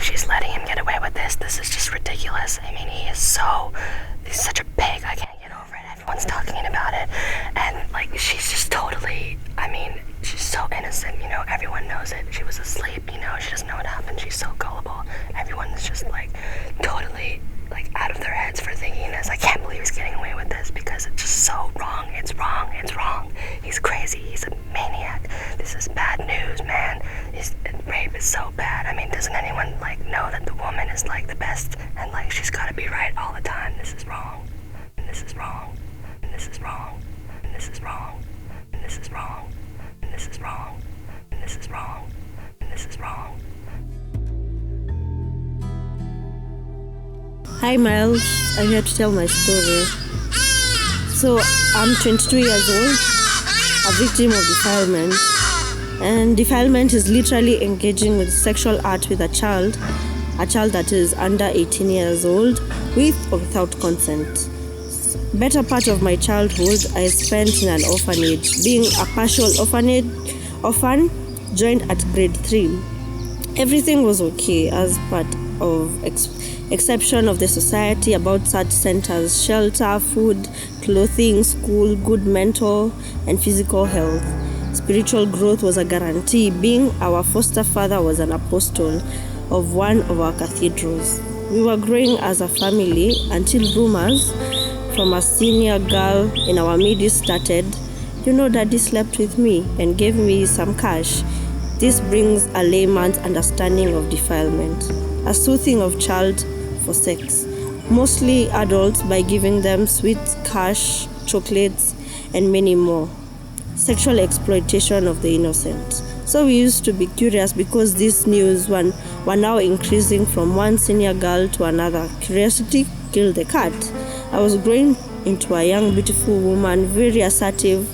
she's letting him get away with this. This is just ridiculous. I mean, he's such a pig. I can't get over it. Everyone's talking about it. And, like, she's just totally, I mean, she's so innocent, you know, everyone knows it. She was asleep, you know, she doesn't know what happened. She's so gullible. Everyone's just, like, totally, like, out of their heads for thinking this. I can't believe he's getting away with this because it's just so wrong. It's wrong. It's wrong. He's crazy. He's a maniac. This is bad news, man. Rape is so bad. I mean, doesn't anyone, like, know that the woman is, like, the best and, like, she's got to be right all the time? This is wrong. And this is wrong. And this is wrong. And this is wrong. And this is wrong. And this is wrong. And this is wrong. And this is wrong. Hi Myles, I'm here to tell my story. So I'm 22 years old, a victim of defilement. And defilement is literally engaging with sexual act with a child that is under 18 years old, with or without consent. Better part of my childhood I spent in an orphanage, being a partial orphan, joined at grade 3. Everything was okay as part of exception of the society about such centers: shelter, food, clothing, school, good mental and physical health. Spiritual growth was a guarantee, being our foster father was an apostle of one of our cathedrals. We were growing as a family until rumors from a senior girl in our midst started. You know, Daddy slept with me and gave me some cash. This brings a layman's understanding of defilement, a soothing of child for sex, mostly adults, by giving them sweet cash, chocolates, and many more. Sexual exploitation of the innocent. So we used to be curious because these news were now increasing from one senior girl to another. Curiosity killed the cat. I was growing into a young, beautiful woman, very assertive,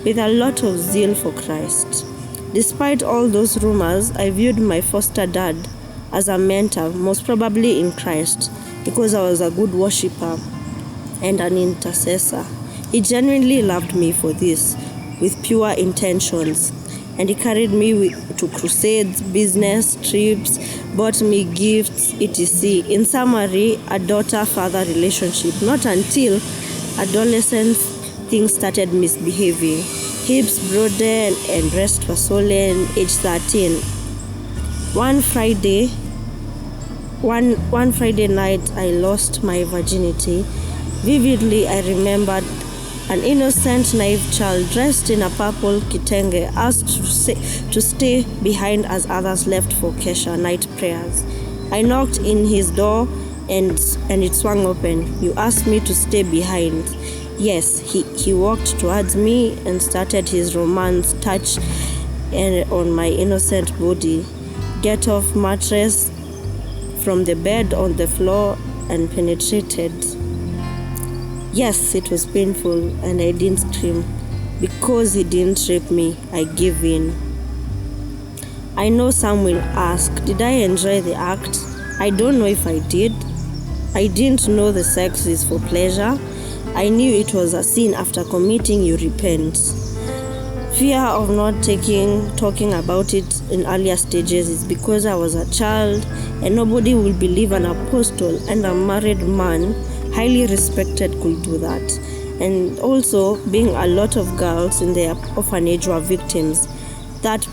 with a lot of zeal for Christ. Despite all those rumors, I viewed my foster dad as a mentor, most probably in Christ, because I was a good worshiper and an intercessor. He genuinely loved me for this, with pure intentions, and he carried me to crusades, business trips, bought me gifts, etc. In summary, a daughter-father relationship. Not until adolescence things started misbehaving. Hips broadened and breasts were swollen. Age 13. One Friday night, I lost my virginity. Vividly, I remembered an innocent, naive child dressed in a purple kitenge asked to stay behind as others left for Kesha night prayers. I knocked in his door and it swung open. You asked me to stay behind. Yes, he walked towards me and started his romance touch on my innocent body. Get off mattress from the bed on the floor and penetrated. Yes, it was painful and I didn't scream. Because he didn't rape me, I gave in. I know some will ask, did I enjoy the act? I don't know if I did. I didn't know the sex is for pleasure. I knew it was a sin. After committing, you repent. Fear of not talking about it in earlier stages is because I was a child and nobody will believe an apostle and a married man, highly respected, could do that. And also, being a lot of girls in the orphanage were victims, that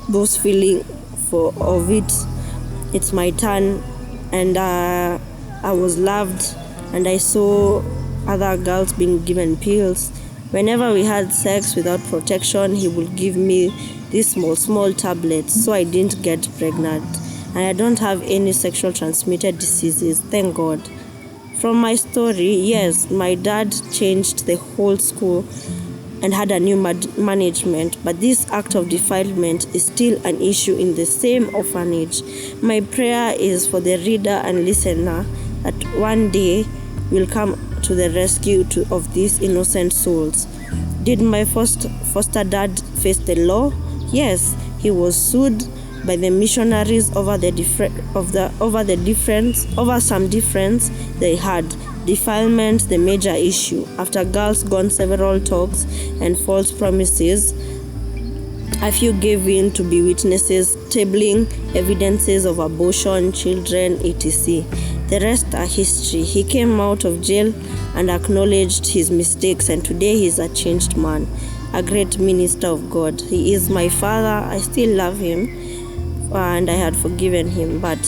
both feeling of it's my turn, and I was loved, and I saw other girls being given pills. Whenever we had sex without protection, he would give me these small tablets, so I didn't get pregnant, and I don't have any sexual transmitted diseases, thank God. From my story, yes, my dad changed the whole school and had a new management, but this act of defilement is still an issue in the same orphanage. My prayer is for the reader and listener that one day we'll come to the rescue of these innocent souls. Did my foster dad face the law? Yes, he was sued by the missionaries over some difference they had. Defilement, the major issue. After girls gone several talks and false promises, A few gave in to be witnesses, tabling evidences of abortion, children, etc. The rest are history. He came out of jail and acknowledged his mistakes, and today he is a changed man, a great minister of God. He is my father. I still love him, and I had forgiven him, but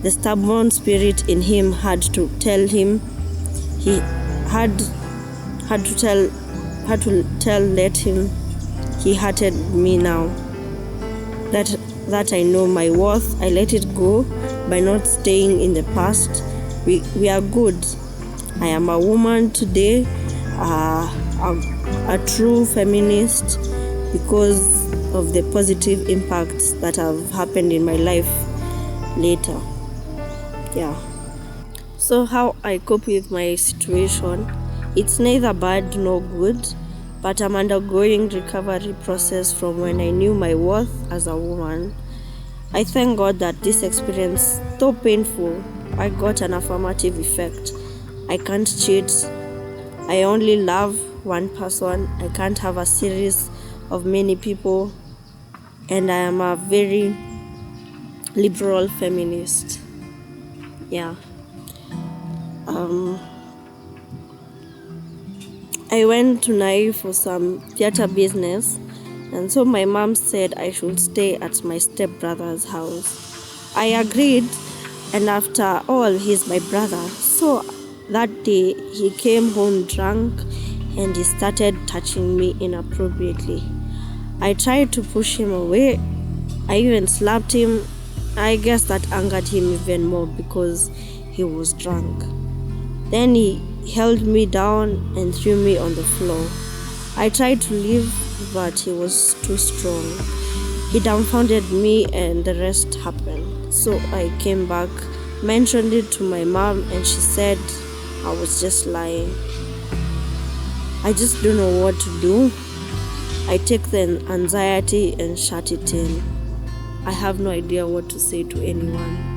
the stubborn spirit in him had to tell him he had to let him he hated me now. That I know my worth, I let it go by not staying in the past. We are good. I am a woman today, a true feminist, because of the positive impacts that have happened in my life later. Yeah. So how I cope with my situation, it's neither bad nor good, but I'm undergoing recovery process from when I knew my worth as a woman. I thank God that this experience, though painful, I got an affirmative effect. I can't cheat. I only love one person. I can't have a series of many people. And I am a very liberal feminist. Yeah. I went to Nai for some theater business, and so my mom said I should stay at my stepbrother's house. I agreed, and after all, he's my brother. So that day, he came home drunk, and he started touching me inappropriately. I tried to push him away. I even slapped him. I guess that angered him even more because he was drunk. Then he held me down and threw me on the floor. I tried to leave, but he was too strong. He dumbfounded me, and the rest happened. So I came back, mentioned it to my mom, and she said I was just lying. I just don't know what to do. I take the anxiety and shut it in. I have no idea what to say to anyone.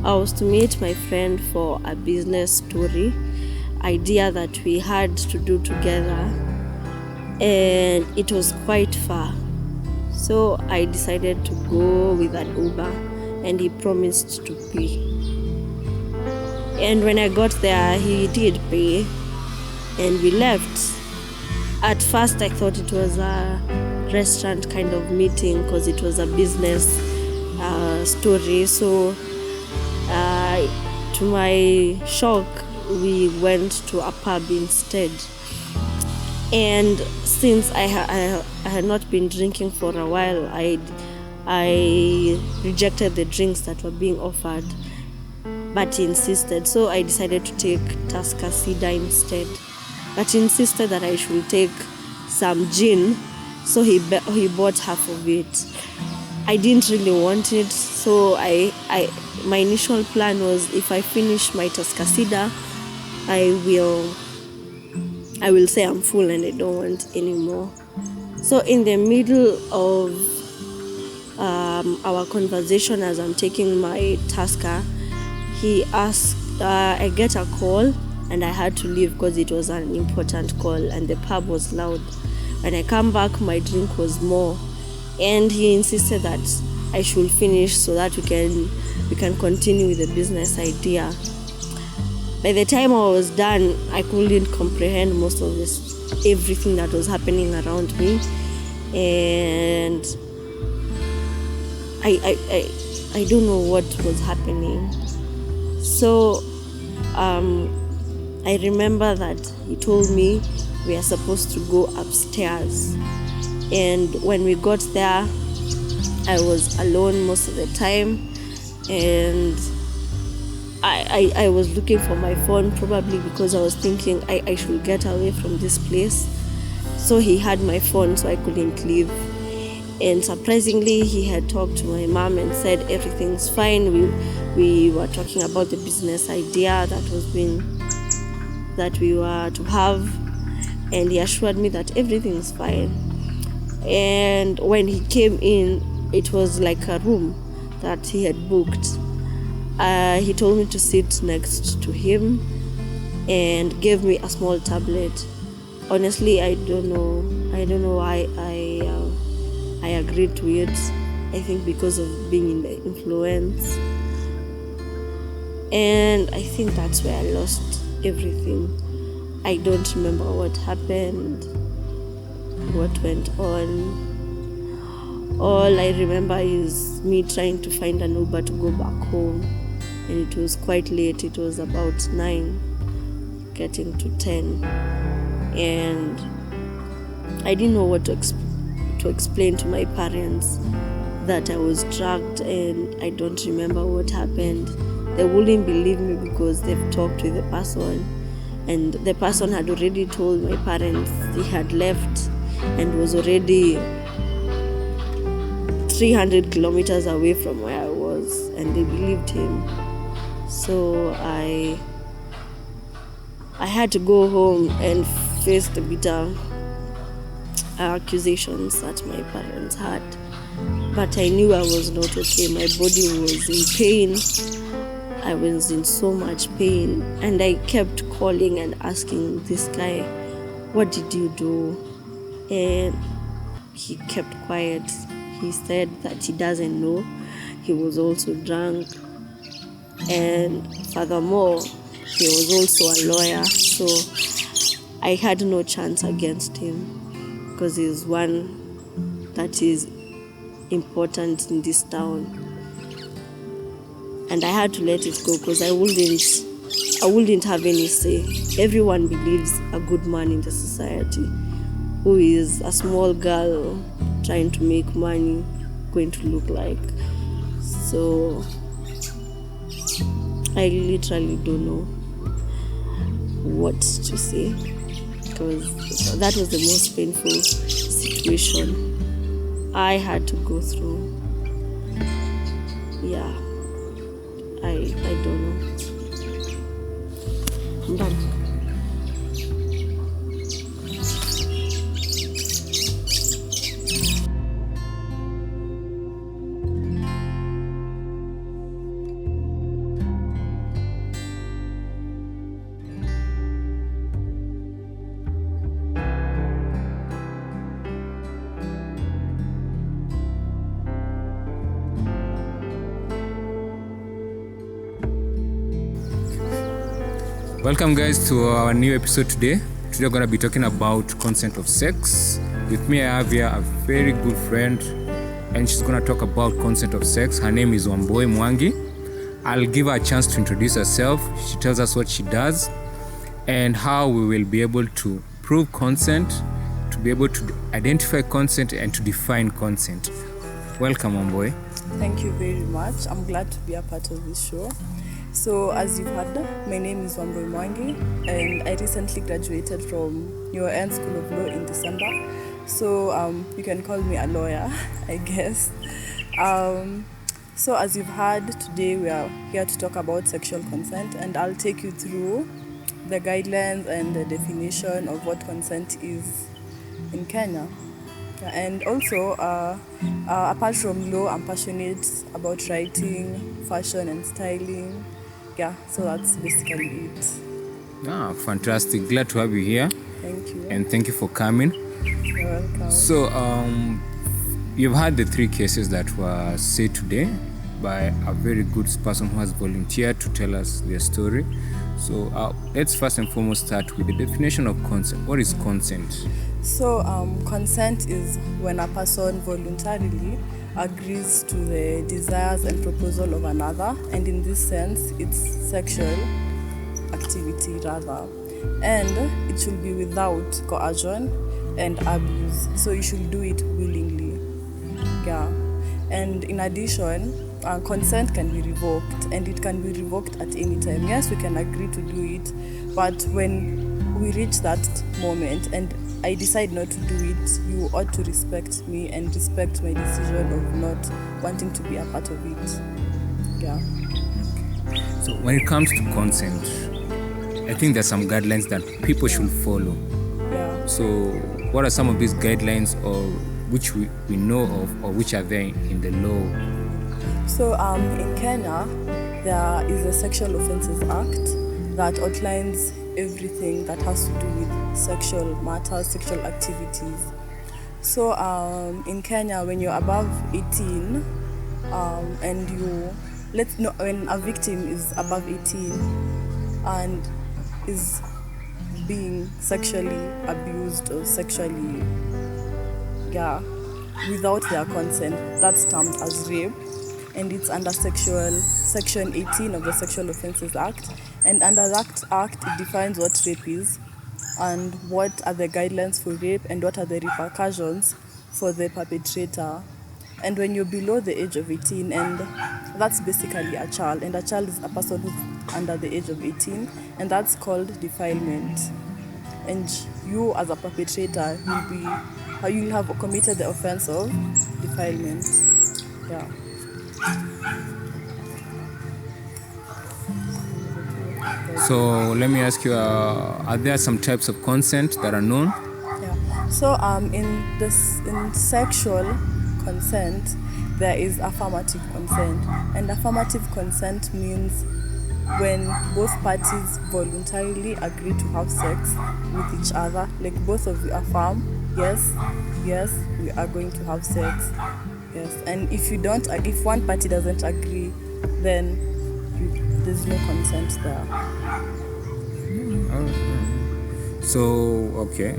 I was to meet my friend for a business story idea that we had to do together, and it was quite far. So I decided to go with an Uber, and he promised to pay. And when I got there, he did pay, and we left. At first, I thought it was a restaurant kind of meeting because it was a business story. So to my shock, we went to a pub instead. And since I had not been drinking for a while, I rejected the drinks that were being offered, but he insisted. So I decided to take Tusker Cider instead. But he insisted that I should take some gin, so he bought half of it. I didn't really want it, so my initial plan was, if I finish my Tusker Cider, I will say I'm full and I don't want any more. So in the middle of our conversation, as I'm taking my Tusker, he asked, I get a call, and I had to leave because it was an important call and the pub was loud. When I come back, my drink was more, and he insisted that I should finish so that we can continue with the business idea. By the time I was done, I couldn't comprehend most of everything that was happening around me, and I don't know what was happening. So I remember that he told me we are supposed to go upstairs, and when we got there, I was alone most of the time, and I was looking for my phone, probably because I was thinking I should get away from this place. So he had my phone, so I couldn't leave. And surprisingly, he had talked to my mom and said everything's fine. We were talking about the business idea that we were to have, and he assured me that everything's fine. And when he came in, it was like a room that he had booked. He told me to sit next to him and gave me a small tablet. honestly, I don't know why I agreed to it. I think because of being in the influence, and I think that's where I lost everything. I don't remember what happened, what went on. All I remember is me trying to find an Uber to go back home, and it was quite late. It was about 9, getting to 10, and I didn't know what to explain to my parents, that I was drugged and I don't remember what happened. They wouldn't believe me because they've talked with the person, and the person had already told my parents he had left and was already 300 kilometers away from where I was, and they believed him. So I had to go home and face the bitter accusations that my parents had. But I knew I was not okay. My body was in pain. I was in so much pain, and I kept calling and asking this guy, what did you do? And he kept quiet. He said that he doesn't know. He was also drunk, and furthermore, he was also a lawyer, so I had no chance against him because he's one that is important in this town, and I had to let it go because I wouldn't have any say. Everyone believes a good man in the society who is a small girl trying to make money going to look like. So I literally don't know what to say, because that was the most painful situation I had to go through. Yeah, I don't know. I'm done. Welcome guys to our new episode today. Today we're going to be talking about consent of sex. With me I have here a very good friend, and she's going to talk about consent of sex. Her name is Wambui Mwangi. I'll give her a chance to introduce herself. She tells us what she does and how we will be able to prove consent, to be able to identify consent and to define consent. Welcome Wambui. Thank you very much. I'm glad to be a part of this show. So as you've heard, my name is Wambui Mwangi, and I recently graduated from UN School of Law in December. So you can call me a lawyer, I guess. So as you've heard, today we are here to talk about sexual consent, and I'll take you through the guidelines and the definition of what consent is in Kenya. And also, apart from law, I'm passionate about writing, fashion and styling. Yeah, so that's basically it. Fantastic. Glad to have you here. Thank you. And thank you for coming. You're welcome. So, you've had the 3 cases that were said today by a very good person who has volunteered to tell us their story. So, let's first and foremost start with the definition of consent. What is consent? So, consent is when a person voluntarily agrees to the desires and proposal of another, and in this sense, it's sexual activity rather. And it should be without coercion and abuse. So you should do it willingly. Yeah. And in addition, consent can be revoked, and it can be revoked at any time. Yes, we can agree to do it, but when we reach that moment and I decide not to do it, you ought to respect me and respect my decision of not wanting to be a part of it. Yeah. So when it comes to consent, I think there's some guidelines that people should follow. Yeah. So what are some of these guidelines, or which we know of, or which are there in the law? So in Kenya, there is a Sexual Offences Act that outlines everything that has to do with sexual matters, sexual activities. So in Kenya, when you're above 18, and when a victim is above 18 and is being sexually abused or sexually, without their consent, that's termed as rape, and it's under section 18 of the Sexual Offences Act. And under that act, it defines what rape is and what are the guidelines for rape and what are the repercussions for the perpetrator. And when you're below the age of 18, and that's basically a child, and a child is a person who's under the age of 18, and that's called defilement. And you as a perpetrator, you'll have committed the offense of defilement. Yeah. So let me ask you, are there some types of consent that are known? Yeah. So in sexual consent, there is affirmative consent, and affirmative consent means when both parties voluntarily agree to have sex with each other, like both of you affirm, yes, we are going to have sex, yes. And if one party doesn't agree, then there's no consent there. So okay,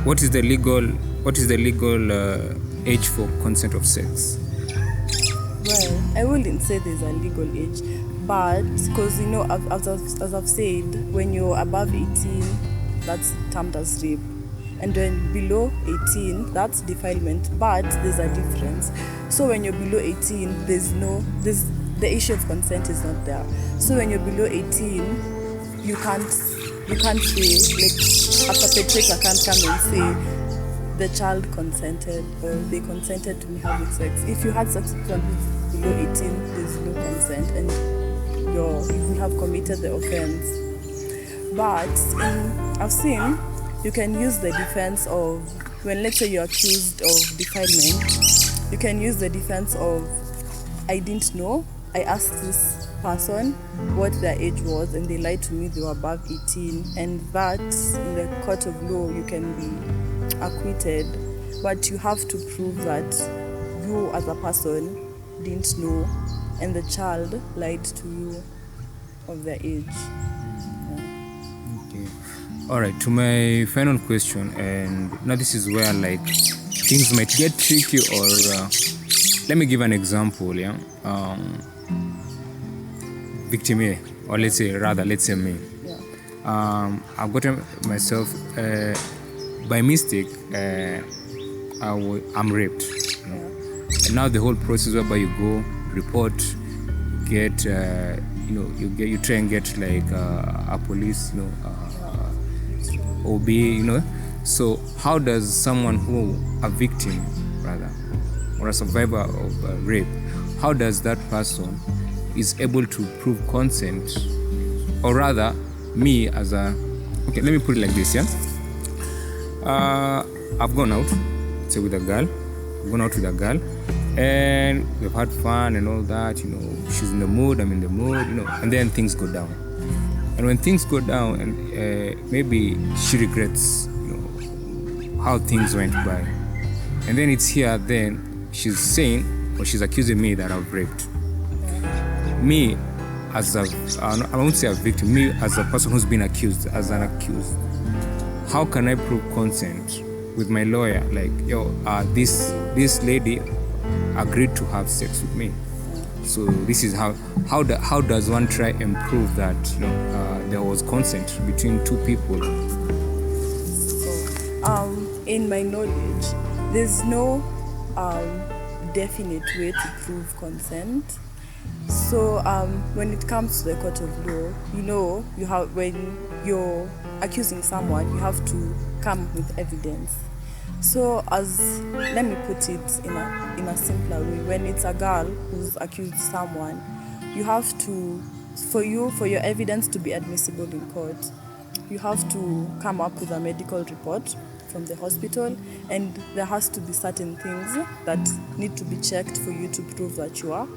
what is the legal age for consent of sex? Well, I wouldn't say there's a legal age, but because as I've said, when you're above 18, that's termed as rape, and when below 18, that's defilement. But there's a difference. So when you're below 18, the issue of consent is not there. So when you're below 18, you can't say, like, a perpetrator can't come and say the child consented or they consented to me having sex. If you had sex with someone who's below 18, there's no consent and you have committed the offense. But I've seen you can use the defense of, when let's say you're accused of defilement, you can use the defense of, I didn't know, I asked this person what their age was and they lied to me they were above 18, and that in the court of law you can be acquitted, but you have to prove that you as a person didn't know and the child lied to you of their age. Okay. All right, to my final question, and now this is where like things might get tricky, or let me give an example. Victim A, or let's say me. I've gotten myself by mistake. I'm raped. And now the whole process whereby you go report, get you try and get like a police, OB, So how does someone a victim rather, or a survivor of rape, how does that person is able to prove consent, or rather me as a, okay, let me put it like this, I've gone out, say with a girl, and we've had fun and all that, she's in the mood, I'm in the mood, and then things go down. And when things go down, and maybe she regrets, how things went by, and then it's here, then she's saying, or she's accusing me that I've raped. Me as I won't say a victim, me as a person who's been accused, as an accused, how can I prove consent with my lawyer? Like, this lady agreed to have sex with me. So this is how does one try and prove that there was consent between two people? So, in my knowledge, there's no definite way to prove consent. So when it comes to the court of law, you have, when you're accusing someone, you have to come with evidence. So let me put it in a simpler way. When it's a girl who's accused someone, you have to, for your evidence to be admissible in court, you have to come up with a medical report from the hospital, and there has to be certain things that need to be checked for you to prove that you are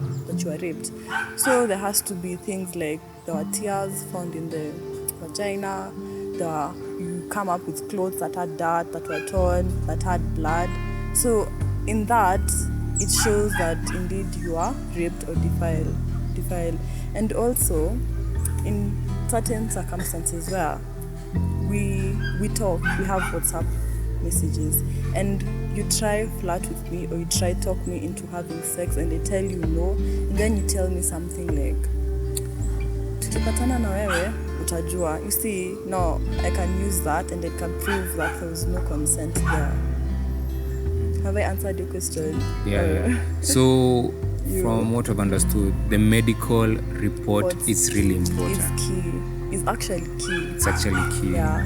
raped. So there has to be things like there were tears found in the vagina, you come up with clothes that had dirt, that were torn, that had blood. So in that, it shows that indeed you are raped or defiled. And also, in certain circumstances where we talk, we have WhatsApp messages, and you try flirt with me or you try talk me into having sex, and they tell you no, and then you tell me something like, tukipatana na wewe utajua. You see, no, I can use that and I can prove that there was no consent there. Have I answered your question? Yeah. So from what I've understood, the medical report is really important. It's key. It's actually key. It's actually key. Yeah.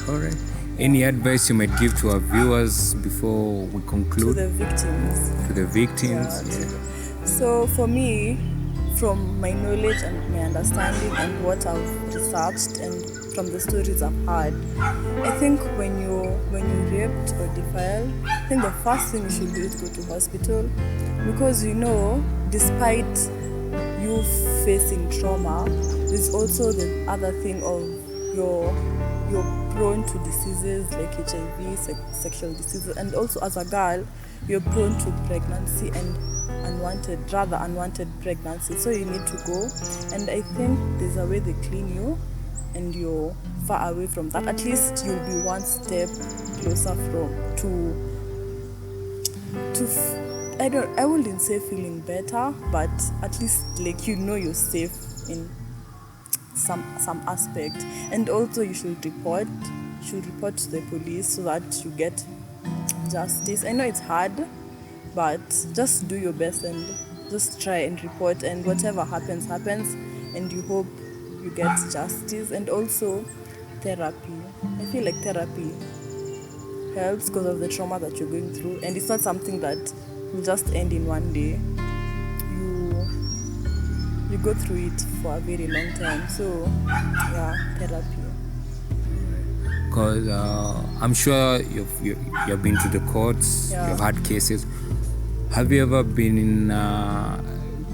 All right. Any advice you might give to our viewers before we conclude? To the victims. To the victims. Yeah. So for me, from my knowledge and my understanding and what I've researched and from the stories I've heard, I think when you're raped or defiled, I think the first thing you should do is go to hospital, because despite you facing trauma, there's also the other thing of you're prone to diseases like HIV, sexual diseases, and also as a girl, you're prone to pregnancy and unwanted pregnancy. So you need to go, and I think there's a way they clean you and you're far away from that. At least you'll be one step closer I wouldn't say feeling better, but at least you're safe in some aspect. And also you should report to the police so that you get justice. I know it's hard, but just do your best and just try and report, and whatever happens, and you hope you get justice. And also therapy. I feel like therapy helps because of the trauma that you're going through, and it's not something that will just end in one day. You go through it for a very long time. So yeah, therapy. Because I'm sure you've been to the courts, you've had cases. Have you ever been in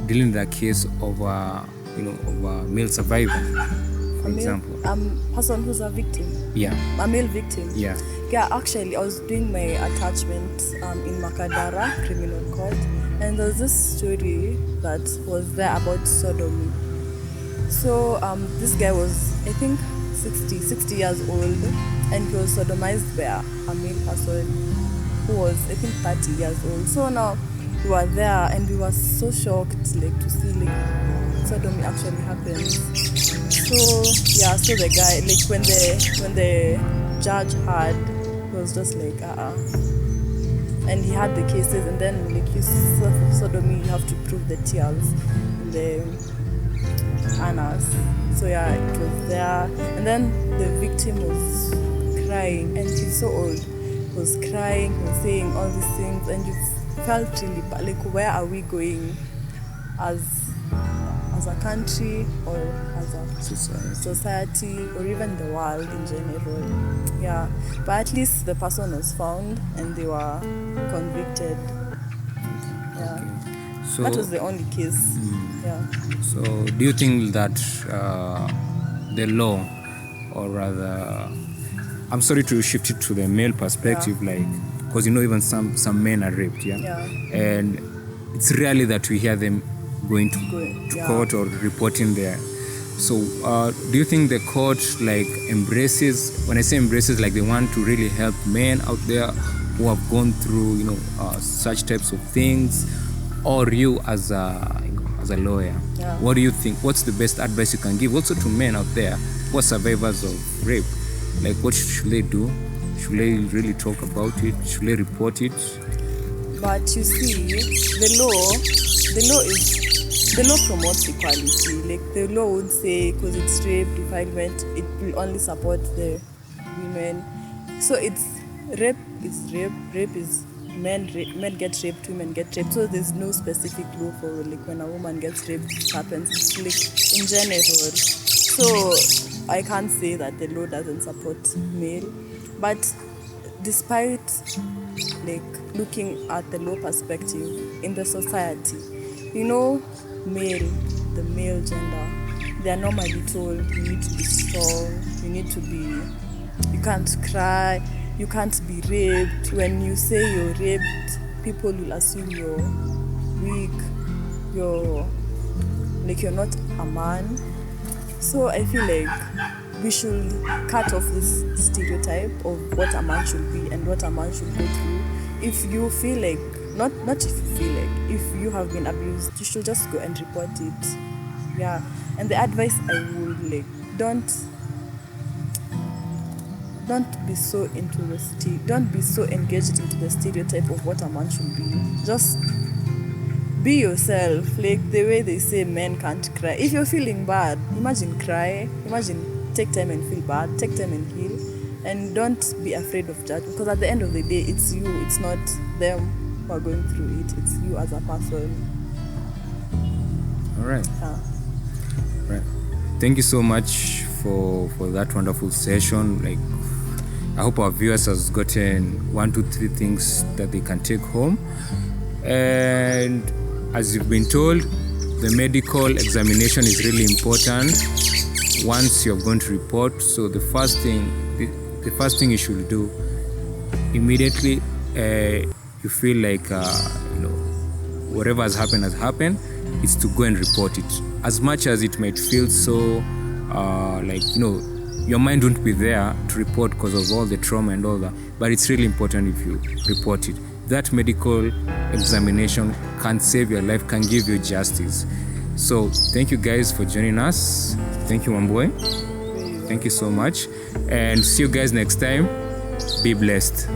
dealing with a case of a male survivor, for example? Person who's a victim. Yeah. A male victim. Yeah. Yeah, actually, I was doing my attachment in Makadara Criminal Court, and there's this story that was there about sodomy. So this guy was, I think, 60 years old, and he was sodomized by a male person who was, I think, 30 years old. So now we were there, and we were so shocked to see sodomy actually happens. So yeah, so the guy, when the judge heard, he was just like, and he had the cases, and then you suffer sodomy, you have to prove the tears in the anus. So yeah, it was there, and then the victim was crying, and he's so old, he was crying, he was saying all these things, and you felt really bad, where are we going as a country or as a society or even the world in general. Yeah, but at least the person was found and they were convicted. Yeah. Okay. So that was the only case. Yeah. So do you think that the law, or rather, I'm sorry to shift it to the male perspective, because even some men are raped, and it's rarely that we hear them going to court or reporting there. So do you think the court embraces, when I say embraces, they want to really help men out there who have gone through such types of things, or you as a lawyer, what do you think? What's the best advice you can give also to men out there who are survivors of rape? What should they do? Should they really talk about it? Should they report it? But you see, the law promotes equality. The law would say, because it's rape, defilement, it will only support the women. So it's rape is rape. Rape is men get raped, women get raped. So there's no specific law for when a woman gets raped, it happens. It's in general. So I can't say that the law doesn't support male. But despite looking at the law perspective in the society, the male gender, they are normally told you need to be strong, you need to be You can't cry, you can't be raped. When you say you're raped, people will assume you're weak, you're not a man. So I feel like we should cut off this stereotype of what a man should be and what a man should go through. If you feel like, not if you feel like, if you have been abused, you should just go and report it. Yeah. And the advice I would like, don't be so don't be so engaged into the stereotype of what a man should be. Just be yourself. Like the way they say men can't cry. If you're feeling bad, imagine cry. Imagine take time and feel bad. Take time and heal. And don't be afraid of judgment, because at the end of the day, it's you. It's not them who are going through it. It's you as a person. All right. Right. Thank you so much for that wonderful session. Like, I hope our viewers has gotten 1, 2, 3 things that they can take home. And as you've been told, the medical examination is really important once you're going to report. So the first thing you should do immediately, you feel like whatever has happened, is to go and report it. As much as it might feel so your mind won't be there to report because of all the trauma and all that, but it's really important if you report it. That medical examination can save your life, can give you justice. So thank you guys for joining us. Thank you, Wambui. Thank you so much, and see you guys next time. Be blessed.